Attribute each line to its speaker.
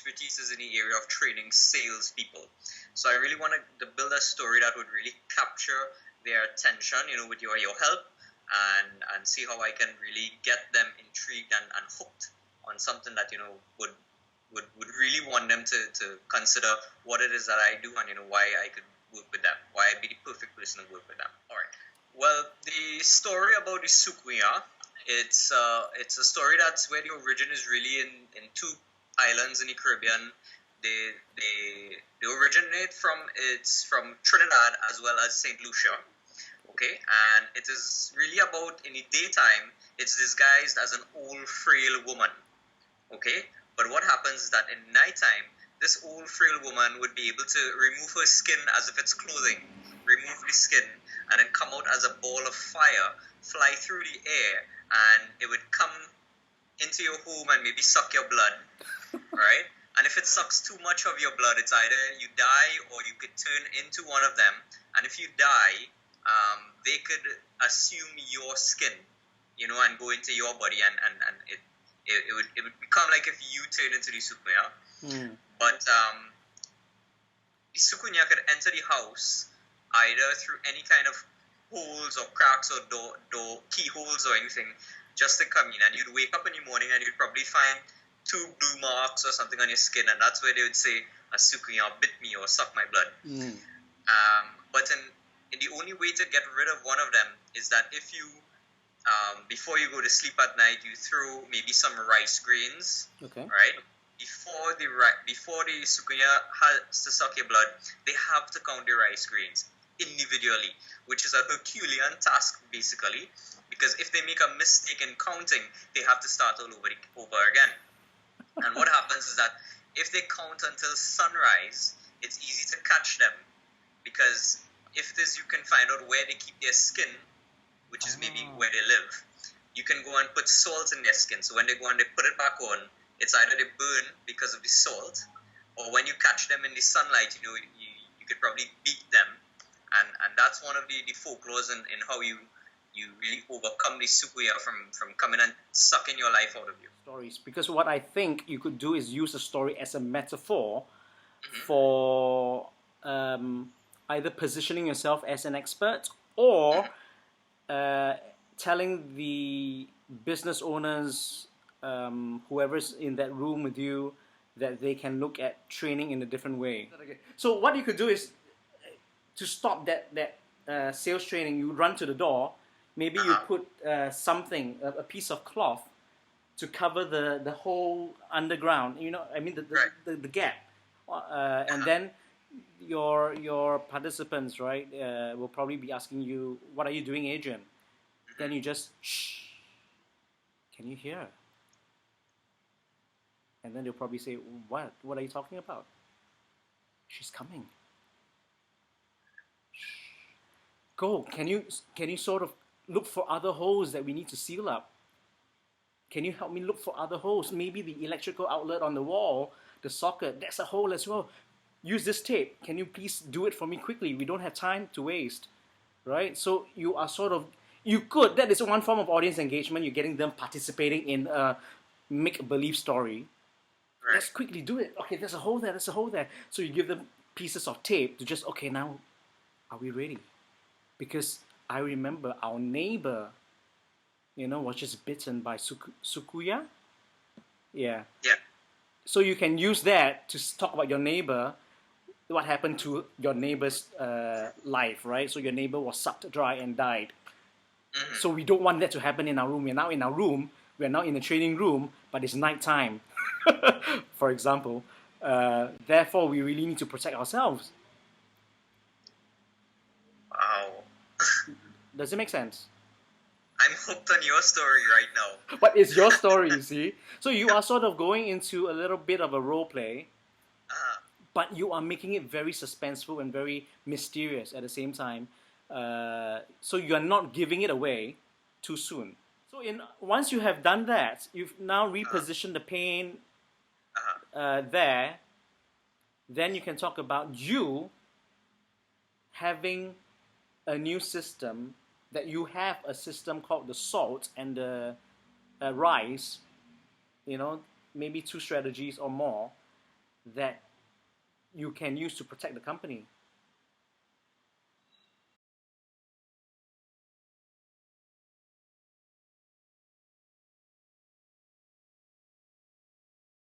Speaker 1: expertise is in the area of training salespeople. So I really wanted to build a story that would really capture their attention, with your help, and see how I can really get them intrigued and hooked on something that would really want them to consider what it is that I do, and why I could work with them, why I'd be the perfect person to work with them. All right. Well, the story about the Sukuya, it's a story that's where the origin is really in two islands in the Caribbean. They originate from Trinidad as well as Saint Lucia. Okay, and it is really about, in the daytime, it's disguised as an old frail woman. Okay, but what happens is that in nighttime, this old frail woman would be able to remove her skin as if it's clothing, remove the skin, and then come out as a ball of fire, fly through the air, and it would come into your home and maybe suck your blood, right? And if it sucks too much of your blood, it's either you die or you could turn into one of them. And if you die, they could assume your skin, and go into your body, and it would become like if you turn into the Sukunya. But the Sukunya could enter the house either through any kind of holes or cracks or door keyholes or anything, just to come in, and you'd wake up in the morning and you'd probably find 2 blue marks or something on your skin, and that's where they would say, a Sukunya bit me or suck my blood. But in the only way to get rid of one of them is that if you, before you go to sleep at night, you throw maybe some rice grains, right? Before the Sukunya has to suck your blood, they have to count the rice grains individually, which is a Herculean task, basically, because if they make a mistake in counting, they have to start all over again. And what happens is that if they count until sunrise, it's easy to catch them, because if you can find out where they keep their skin, which is maybe where they live, you can go and put salt in their skin. So when they go and they put it back on, it's either they burn because of the salt, or when you catch them in the sunlight, you could probably beat them. And that's one of the folklores in how you really overcome the Sukuya from coming and sucking your life out of you.
Speaker 2: Stories, because what I think you could do is use a story as a metaphor for either positioning yourself as an expert or telling the business owners, whoever's in that room with you, that they can look at training in a different way. So what you could do is, to stop that sales training, you run to the door. Maybe you put something, a piece of cloth, to cover the whole underground. The gap, and then your participants, right, will probably be asking you, "What are you doing, Adrian?" Then you just shh. Can you hear? And then they'll probably say, "What? What are you talking about?" She's coming. Go. Can you sort of look for other holes that we need to seal up? Can you help me look for other holes? Maybe the electrical outlet on the wall, the socket, that's a hole as well. Use this tape. Can you please do it for me quickly? We don't have time to waste, right? So you are that is one form of audience engagement. You're getting them participating in a make-believe story. Right. Let's quickly do it. Okay, there's a hole there, So you give them pieces of tape to just, okay, now, are we ready? Because I remember our neighbor, was just bitten by Sukuya. Yeah. So you can use that to talk about your neighbor, what happened to your neighbor's life, right? So your neighbor was sucked dry and died. So we don't want that to happen in our room. We're now in our room. We're now in the training room, but it's nighttime, for example. Therefore, we really need to protect ourselves.
Speaker 1: Wow.
Speaker 2: Does it make sense?
Speaker 1: I'm hooked on your story right now.
Speaker 2: But it's your story, you see. So you are sort of going into a little bit of a role play, but you are making it very suspenseful and very mysterious at the same time. So you are not giving it away too soon. So once you have done that, you've now repositioned the pain there. Then you can talk about you having a new system, that you have a system called the salt and the rice, maybe 2 strategies or more, that you can use to protect the company.